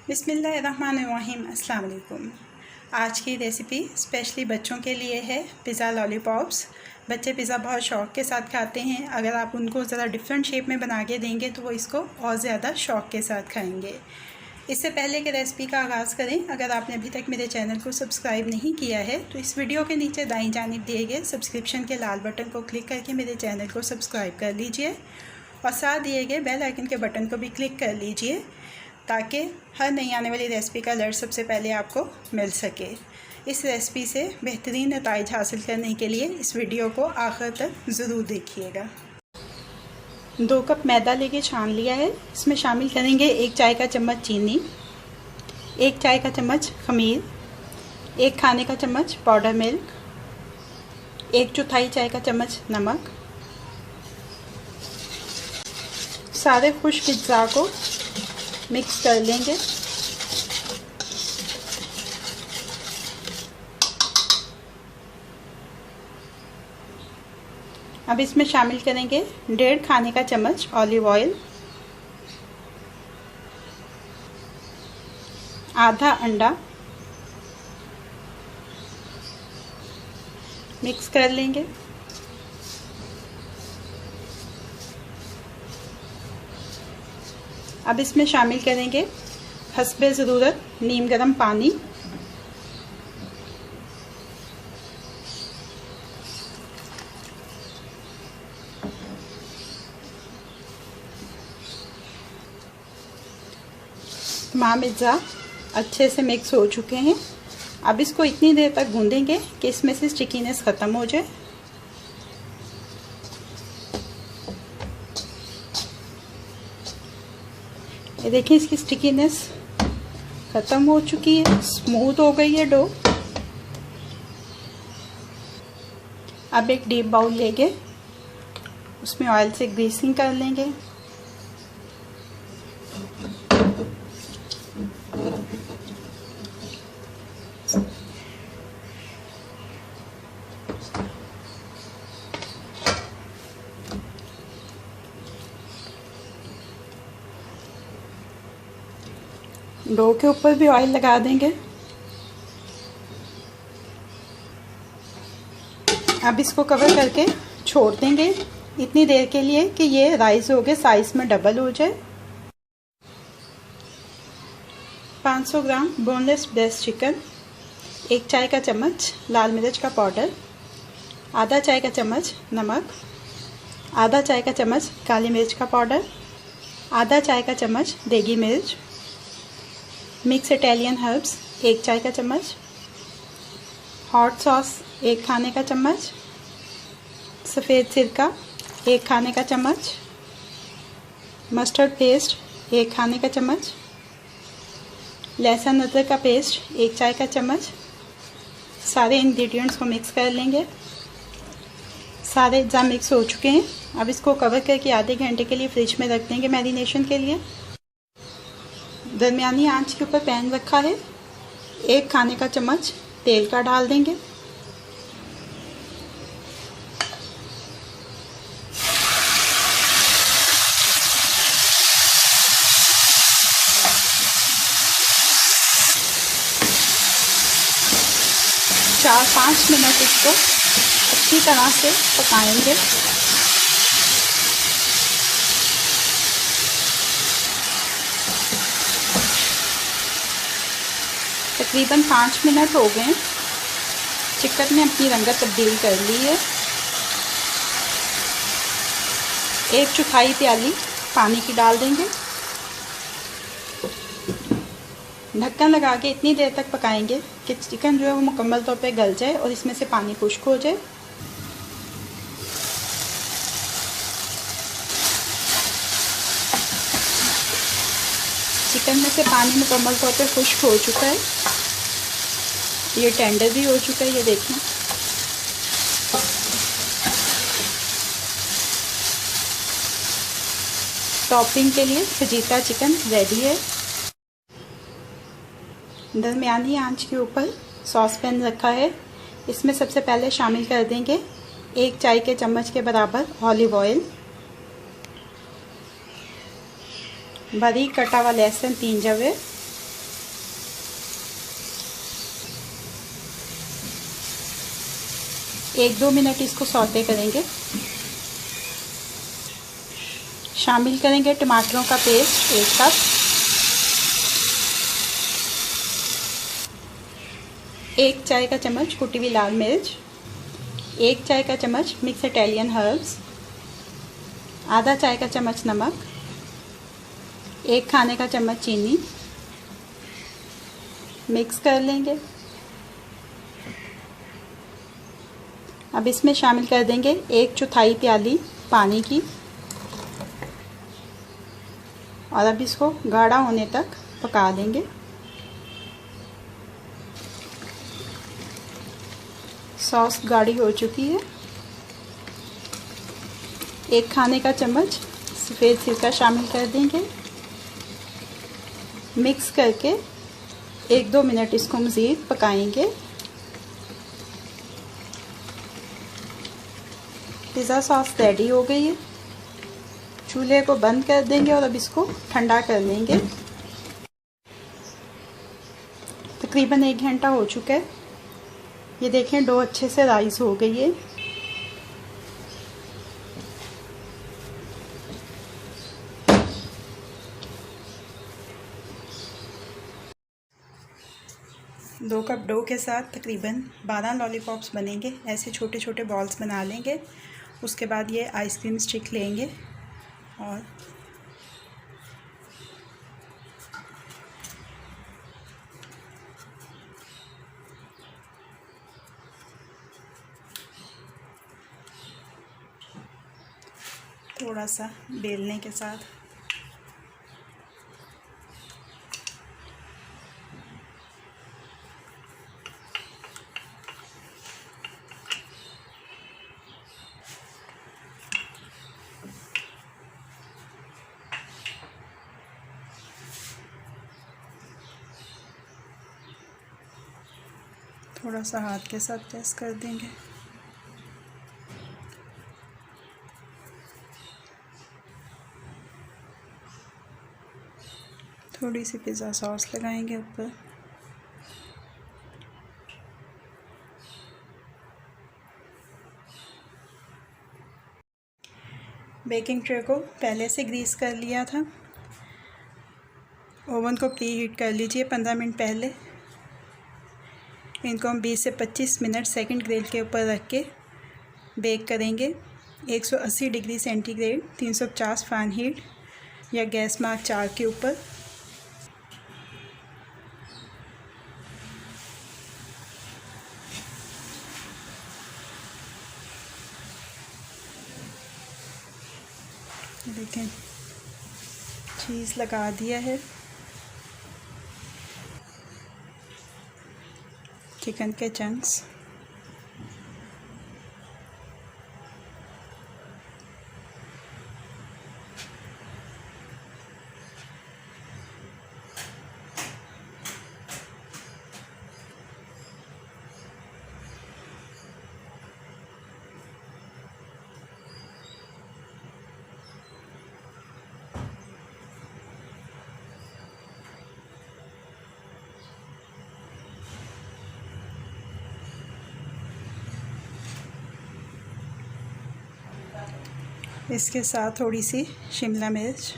बिस्मिल्लाहिर्रहमानिर्रहीम। अस्सलाम वालेकुम। आज की रेसिपी स्पेशली बच्चों के लिए है, पिज़्ज़ा लॉलीपॉप्स। बच्चे पिज़्ज़ा बहुत शौक़ के साथ खाते हैं। अगर आप उनको ज़रा डिफरेंट शेप में बना के देंगे तो वो इसको और ज़्यादा शौक़ के साथ खाएंगे। इससे पहले कि रेसिपी का आगाज़ करें, अगर आपने अभी तक मेरे चैनल को सब्सक्राइब नहीं किया है तो इस वीडियो के नीचे दाईं जानिब दिए गए सब्सक्रिप्शन के लाल बटन को क्लिक करके मेरे चैनल को सब्सक्राइब कर लीजिए और साथ दिए गए बेल आइकन के बटन को भी क्लिक कर लीजिए ताकि हर नई आने वाली रेसिपी का अलर्ट सबसे पहले आपको मिल सके। इस रेसिपी से बेहतरीन नताइज हासिल करने के लिए इस वीडियो को आखिर तक ज़रूर देखिएगा। 2 कप मैदा लेके छान लिया है। इसमें शामिल करेंगे 1 चाय का चम्मच चीनी, 1 चाय का खमीर, 1 खाने का चम्मच पाउडर मिल्क, 1/4 चाय का चम्मच नमक। सारे खुश्क अज्जा को मिक्स कर लेंगे। अब इसमें शामिल करेंगे 1.5 खाने का चम्मच ऑलिव ऑयल, आधा अंडा, मिक्स कर लेंगे। अब इसमें शामिल करेंगे हस्बे ज़रूरत नीम गर्म पानी, तमाम अज्जा अच्छे से मिक्स हो चुके हैं। अब इसको इतनी देर तक गूंदेंगे कि इसमें से स्टिकीनेस ख़त्म हो जाए। ये देखिए, इसकी स्टिकीनेस ख़त्म हो चुकी है, स्मूथ हो गई है डो। अब एक डीप बाउल लेंगे, उसमें ऑयल से ग्रीसिंग कर लेंगे। डो के ऊपर भी ऑयल लगा देंगे। अब इसको कवर करके छोड़ देंगे इतनी देर के लिए कि ये राइस हो गए, साइज में डबल हो जाए। 500 ग्राम बोनलेस ब्रेस्ट चिकन, 1 चाय का चम्मच लाल मिर्च का पाउडर, आधा चाय का चम्मच नमक, आधा चाय का चम्मच काली मिर्च का पाउडर, आधा चाय का चम्मच देगी मिर्च, मिक्स इटालियन हर्ब्स 1 चाय का चम्मच, हॉट सॉस 1 खाने का चम्मच, सफ़ेद सिरका 1 खाने का चम्मच, मस्टर्ड पेस्ट 1 खाने का चम्मच, लहसुन अदरक का पेस्ट 1 चाय का चम्मच। सारे इंग्रेडिएंट्स को मिक्स कर लेंगे। सारे अज्जा मिक्स हो चुके हैं। अब इसको कवर करके आधे घंटे के लिए फ्रिज में रख देंगे मैरिनेशन के लिए। दरमियानी आंच के ऊपर पैन रखा है, 1 खाने का चम्मच तेल का डाल देंगे। चार 5 मिनट इसको अच्छी तरह से पकाएंगे। तकरीबन 5 मिनट हो गए। चिकन ने अपनी रंगत तब्दील कर ली है। 1/4 प्याली पानी की डाल देंगे। ढक्कन लगा के इतनी देर तक पकाएंगे कि चिकन जो है वो मुकम्मल तौर पे गल जाए और इसमें से पानी खुश्क हो जाए। चिकन में से पानी मुकम्मल तौर पे खुश्क हो चुका है, ये टेंडर भी हो चुका है। ये देखें, टॉपिंग के लिए फजीता चिकन रेडी है। दरमियानी आंच के ऊपर सॉस पैन रखा है। इसमें सबसे पहले शामिल कर देंगे 1 चाय के चम्मच के बराबर ऑलिव ऑयल, बारीक कटा हुआ लहसुन 3 जवे, 1-2 मिनट इसको सौते करेंगे। शामिल करेंगे टमाटरों का पेस्ट 1 कप, 1 चाय का चम्मच कुटी हुई लाल मिर्च, 1 चाय का चम्मच मिक्स इटालियन हर्ब्स, आधा चाय का चम्मच नमक, 1 खाने का चम्मच चीनी। मिक्स कर लेंगे। अब इसमें शामिल कर देंगे 1/4 प्याली पानी की और अब इसको गाढ़ा होने तक पका देंगे। सॉस गाढ़ी हो चुकी है। 1 खाने का चम्मच सफ़ेद सिरका शामिल कर देंगे। मिक्स करके 1-2 मिनट इसको मज़ीद पकाएंगे। पिज़्ज़ा सॉस रेडी हो गई है। चूल्हे को बंद कर देंगे और अब इसको ठंडा कर लेंगे। तकरीबन 1 घंटा हो चुका है। ये देखें डो अच्छे से राइस हो गई है। दो कप डो के साथ तकरीबन 12 लॉलीपॉप्स बनेंगे। ऐसे छोटे छोटे बॉल्स बना लेंगे। उसके बाद ये आइसक्रीम स्टिक लेंगे और थोड़ा सा बेलने के साथ थोड़ा सा हाथ के साथ प्रेस कर देंगे। थोड़ी सी पिज़्ज़ा सॉस लगाएंगे ऊपर। बेकिंग ट्रे को पहले से ग्रीस कर लिया था। ओवन को प्री हीट कर लीजिए 15 मिनट पहले। इनको हम 20 से 25 मिनट सेकंड ग्रिल के ऊपर रख के बेक करेंगे। 180 डिग्री सेंटीग्रेड 350 फ़ारेनहीट या गैस मार्क 4 के ऊपर। देखें चीज़ लगा दिया है। चिकन के चंक्स इसके साथ थोड़ी सी शिमला मिर्च,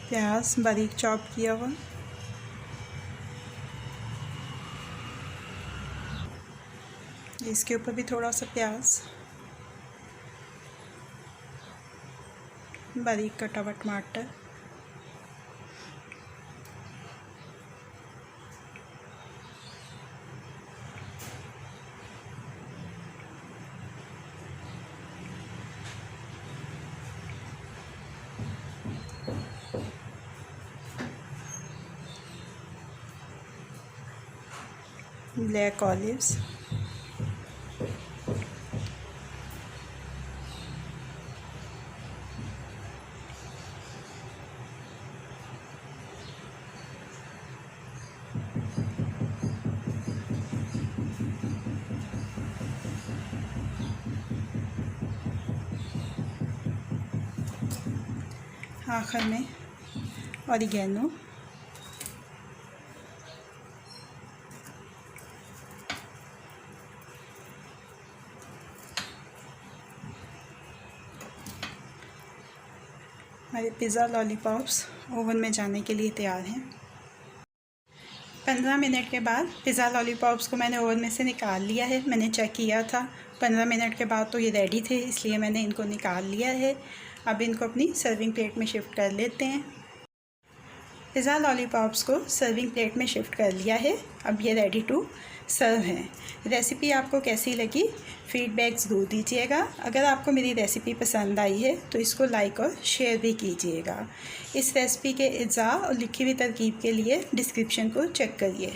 प्याज बारीक चॉप किया हुआ, इसके ऊपर भी थोड़ा सा प्याज, बारीक कटा हुआ टमाटर, ब्लैक ऑलिव्स, आखिर में ऑरिगेनो, हमारे पिज़्ज़ा लॉलीपॉप्स ओवन में जाने के लिए तैयार हैं। 15 मिनट के बाद पिज़्ज़ा लॉलीपॉप्स को मैंने ओवन में से निकाल लिया है। मैंने चेक किया था 15 मिनट के बाद तो ये रेडी थे, इसलिए मैंने इनको निकाल लिया है। अब इनको अपनी सर्विंग प्लेट में शिफ्ट कर लेते हैं। पिज़्ज़ा लॉलीपॉप्स को सर्विंग प्लेट में शिफ्ट कर लिया है। अब ये रेडी टू सर्व हैं। रेसिपी आपको कैसी लगी फीडबैक्स ज़रूर दीजिएगा। अगर आपको मेरी रेसिपी पसंद आई है तो इसको लाइक और शेयर भी कीजिएगा। इस रेसिपी के इज़्ज़ा और लिखी हुई तरकीब के लिए डिस्क्रिप्शन को चेक करिए।